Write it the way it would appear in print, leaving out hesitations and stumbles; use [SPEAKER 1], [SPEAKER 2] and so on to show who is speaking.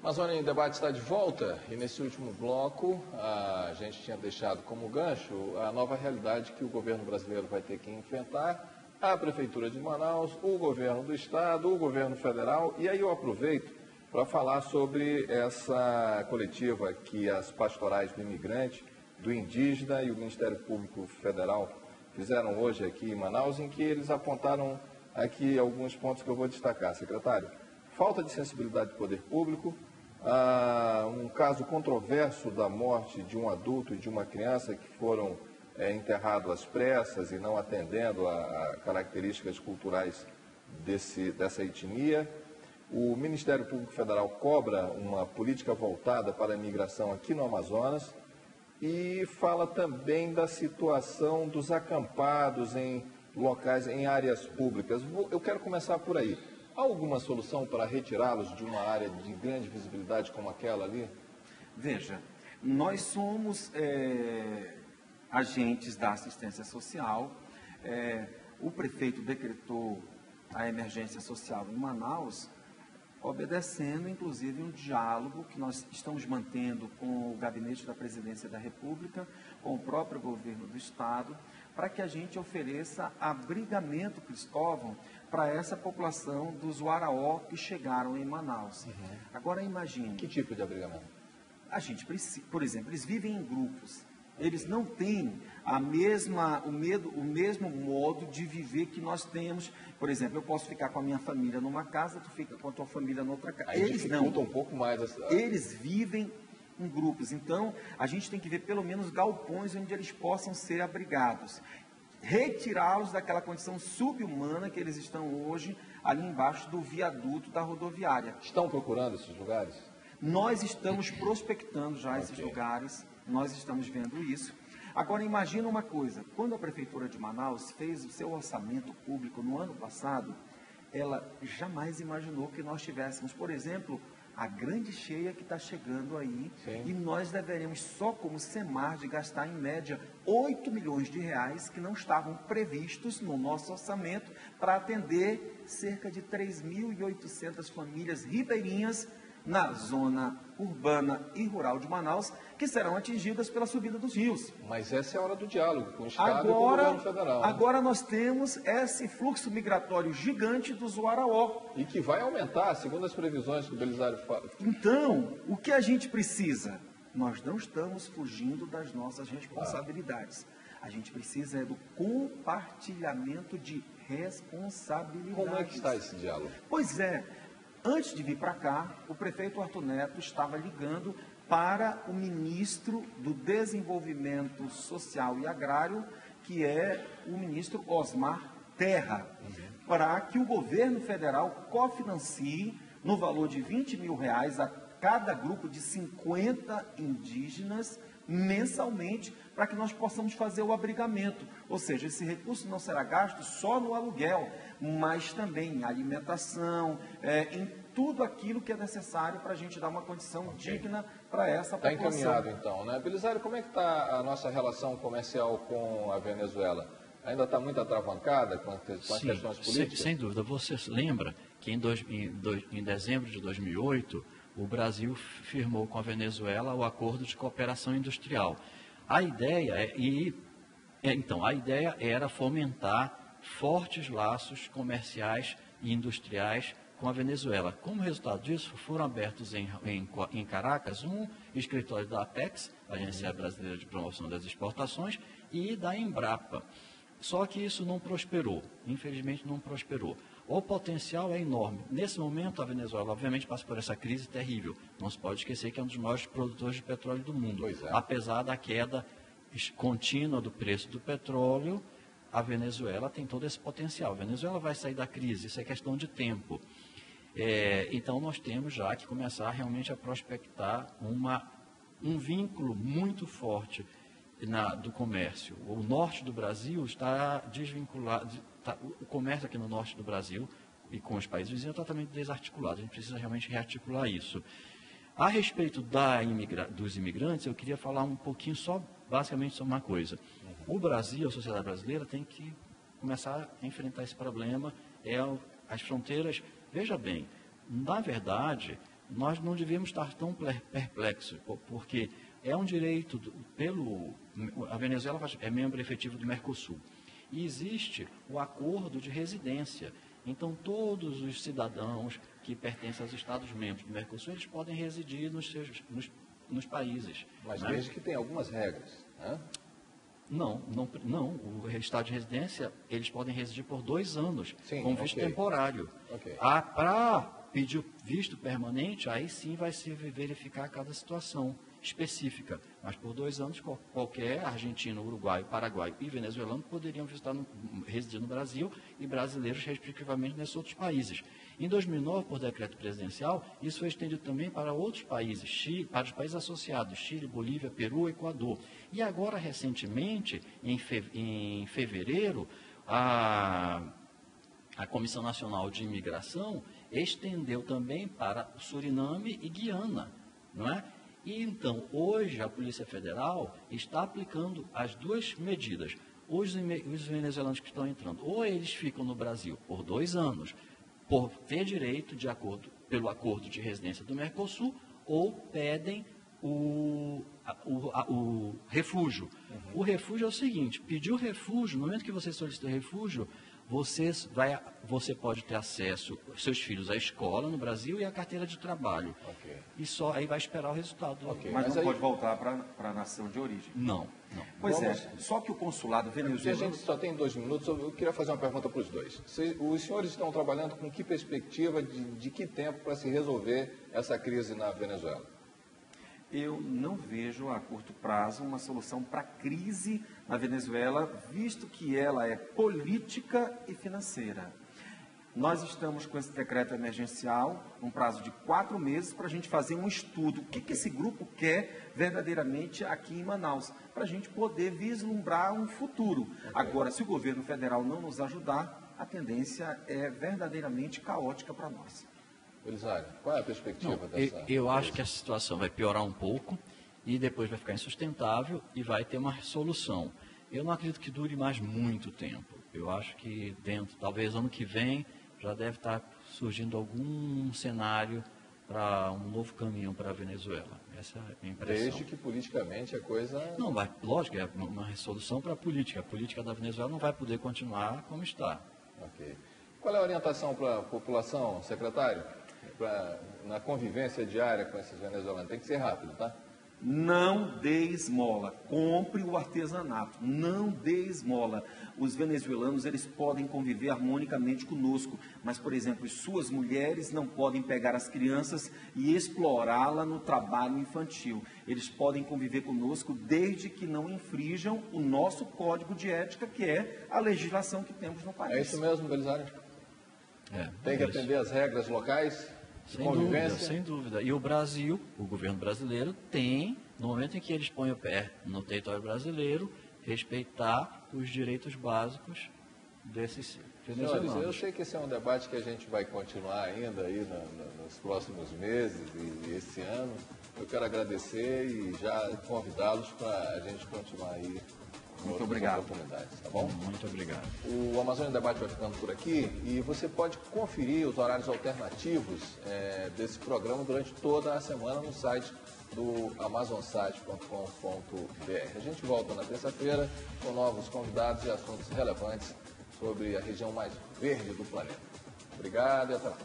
[SPEAKER 1] Amazônia em Debate está de volta e nesse último bloco a gente tinha deixado como gancho a nova realidade que o governo brasileiro vai ter que enfrentar, a Prefeitura de Manaus, o governo do Estado, o governo federal. E aí eu aproveito para falar sobre essa coletiva que as pastorais do imigrante, do indígena e o Ministério Público Federal fizeram hoje aqui em Manaus, em que eles apontaram aqui alguns pontos que eu vou destacar, secretário. Falta de sensibilidade do poder público, um caso controverso da morte de um adulto e de uma criança que foram enterrados às pressas e não atendendo a características culturais dessa etnia. O Ministério Público Federal cobra uma política voltada para a imigração aqui no Amazonas e fala também da situação dos acampados em locais, em áreas públicas. Eu quero começar por aí. Há alguma solução para retirá-los de uma área de grande visibilidade como aquela ali?
[SPEAKER 2] Veja, nós somos agentes da assistência social. O prefeito decretou a emergência social em Manaus, obedecendo, inclusive, um diálogo que nós estamos mantendo com o Gabinete da Presidência da República, com o próprio governo do Estado, para que a gente ofereça abrigamento, Cristóvão, para essa população dos Waraó que chegaram em Manaus. Agora, imagine...
[SPEAKER 1] Que tipo de abrigamento?
[SPEAKER 2] A gente precisa, por exemplo, eles vivem em grupos. Eles não têm o mesmo modo de viver que nós temos. Por exemplo, eu posso ficar com a minha família numa casa, tu fica com a tua família noutra casa.
[SPEAKER 1] Aí eles não. Um pouco mais
[SPEAKER 2] Eles vivem em grupos. Então, a gente tem que ver pelo menos galpões onde eles possam ser abrigados. Retirá-los daquela condição subhumana que eles estão hoje ali embaixo do viaduto da rodoviária.
[SPEAKER 1] Estão procurando esses lugares?
[SPEAKER 2] Nós estamos prospectando já esses lugares, nós estamos vendo isso. Agora, imagina uma coisa, quando a Prefeitura de Manaus fez o seu orçamento público no ano passado, ela jamais imaginou que nós tivéssemos, por exemplo, a grande cheia que está chegando aí. Sim. E nós deveremos, só como Semarge, gastar em média 8 milhões de reais que não estavam previstos no nosso orçamento para atender cerca de 3.800 famílias ribeirinhas na zona urbana e rural de Manaus, que serão atingidas pela subida dos rios.
[SPEAKER 1] Mas essa é a hora do diálogo com o Estado e com o governo federal. Né?
[SPEAKER 2] Agora nós temos esse fluxo migratório gigante dos Waraó.
[SPEAKER 1] E que vai aumentar, segundo as previsões que o Belisário fala.
[SPEAKER 2] Então, o que a gente precisa? Nós não estamos fugindo das nossas responsabilidades. A gente precisa do compartilhamento de responsabilidades.
[SPEAKER 1] Como é que está esse diálogo?
[SPEAKER 2] Pois é. Antes de vir para cá, o prefeito Arthur Neto estava ligando para o ministro do Desenvolvimento Social e Agrário, que é o ministro Osmar Terra, para que o governo federal cofinancie no valor de 20 mil reais a cada grupo de 50 indígenas mensalmente, para que nós possamos fazer o abrigamento. Ou seja, esse recurso não será gasto só no aluguel, mas também em alimentação, em tudo aquilo que é necessário para a gente dar uma condição digna para essa população.
[SPEAKER 1] Está encaminhado então, né? Belisário, como é que está a nossa relação comercial com a Venezuela? Ainda está muito atravancada com as questões políticas?
[SPEAKER 3] Sem dúvida. Você lembra que em dezembro de 2008, o Brasil firmou com a Venezuela o Acordo de Cooperação Industrial. A ideia era fomentar fortes laços comerciais e industriais com a Venezuela. Como resultado disso, foram abertos em Caracas um escritório da Apex, Agência Brasileira de Promoção das Exportações, e da Embrapa. Só que isso não prosperou, infelizmente não prosperou. O potencial é enorme. Nesse momento, a Venezuela, obviamente, passa por essa crise terrível. Não se pode esquecer que é um dos maiores produtores de petróleo do mundo. Apesar da queda contínua do preço do petróleo, a Venezuela tem todo esse potencial. A Venezuela vai sair da crise, isso é questão de tempo. Então, nós temos já que começar realmente a prospectar um vínculo muito forte do comércio. O norte do Brasil está desvinculado, o comércio aqui no norte do Brasil e com os países vizinhos é totalmente desarticulado. A gente precisa realmente rearticular isso. A respeito dos imigrantes, eu queria falar um pouquinho basicamente sobre uma coisa. O Brasil, a sociedade brasileira, tem que começar a enfrentar esse problema. As fronteiras, veja bem, na verdade, nós não devíamos estar tão perplexos, porque é um direito, a Venezuela é membro efetivo do Mercosul, e existe o acordo de residência. Então, todos os cidadãos que pertencem aos Estados-membros do Mercosul, eles podem residir nos países.
[SPEAKER 1] Mas
[SPEAKER 3] né?
[SPEAKER 1] desde que tem algumas regras, né?
[SPEAKER 3] Não. O estado de residência, eles podem residir por 2 anos, com visto temporário.
[SPEAKER 1] Okay.
[SPEAKER 3] Para pedir o visto permanente, aí sim vai se verificar cada situação específica. Mas por 2 anos, qualquer argentino, uruguaio, paraguaio e venezuelano poderiam residir no Brasil e brasileiros, respectivamente, nesses outros países. Em 2009, por decreto presidencial, isso foi estendido também para outros países, para os países associados, Chile, Bolívia, Peru, Equador. E agora, recentemente, em fevereiro, a Comissão Nacional de Imigração estendeu também para Suriname e Guiana, não é? E então, hoje, a Polícia Federal está aplicando as 2 medidas. Os venezuelanos que estão entrando, ou eles ficam no Brasil por 2 anos, por ter direito pelo acordo de residência do Mercosul, ou pedem o refúgio. Uhum. O refúgio é o seguinte: pediu refúgio, no momento que você solicita refúgio, você pode ter acesso, seus filhos, à escola no Brasil e à carteira de trabalho.
[SPEAKER 1] Okay.
[SPEAKER 3] E só aí vai esperar o resultado.
[SPEAKER 2] Okay. Mas não pode voltar para a nação de origem.
[SPEAKER 3] Não.
[SPEAKER 2] Pois só que o consulado venezuelano...
[SPEAKER 1] A gente só tem 2 minutos, eu queria fazer uma pergunta para os dois. Os senhores estão trabalhando com que perspectiva, de que tempo para se resolver essa crise na Venezuela?
[SPEAKER 2] Eu não vejo a curto prazo uma solução para a crise na Venezuela, visto que ela é política e financeira. Nós estamos com esse decreto emergencial, um prazo de 4 meses, para a gente fazer um estudo. O que esse grupo quer verdadeiramente aqui em Manaus, para a gente poder vislumbrar um futuro. Agora, se o governo federal não nos ajudar, a tendência é verdadeiramente caótica para nós.
[SPEAKER 1] Belisário, qual é a perspectiva dessa?
[SPEAKER 3] Eu acho que a situação vai piorar um pouco e depois vai ficar insustentável e vai ter uma solução. Eu não acredito que dure mais muito tempo. Eu acho que talvez ano que vem, já deve estar surgindo algum cenário para um novo caminho para a Venezuela. Essa é a minha impressão.
[SPEAKER 1] Desde que politicamente a coisa...
[SPEAKER 3] Não, lógico, é uma resolução para a política. A política da Venezuela não vai poder continuar como está.
[SPEAKER 1] Ok. Qual é a orientação para a população, secretário? Na convivência diária com esses venezuelanos? Tem que ser rápido, tá?
[SPEAKER 2] Não dê esmola, compre o artesanato, não dê esmola. Os venezuelanos, eles podem conviver harmonicamente conosco, mas, por exemplo, suas mulheres não podem pegar as crianças e explorá-la no trabalho infantil. Eles podem conviver conosco desde que não infrijam o nosso código de ética, que é a legislação que temos no país.
[SPEAKER 1] É isso mesmo, Belisário? Tem que atender às regras locais?
[SPEAKER 3] Sem dúvida. E o Brasil, o governo brasileiro, tem, no momento em que eles põem o pé no território brasileiro, respeitar os direitos básicos desses venezuelanos.
[SPEAKER 1] Senhores, eu sei que esse é um debate que a gente vai continuar ainda aí nos próximos meses e esse ano. Eu quero agradecer e já convidá-los para a gente continuar aí.
[SPEAKER 2] Muito obrigado.
[SPEAKER 1] Oportunidades, tá bom?
[SPEAKER 3] Muito obrigado.
[SPEAKER 1] O Amazônia Debate vai ficando por aqui e você pode conferir os horários alternativos desse programa durante toda a semana no site do amazonsite.com.br. A gente volta na terça-feira com novos convidados e assuntos relevantes sobre a região mais verde do planeta. Obrigado e até lá.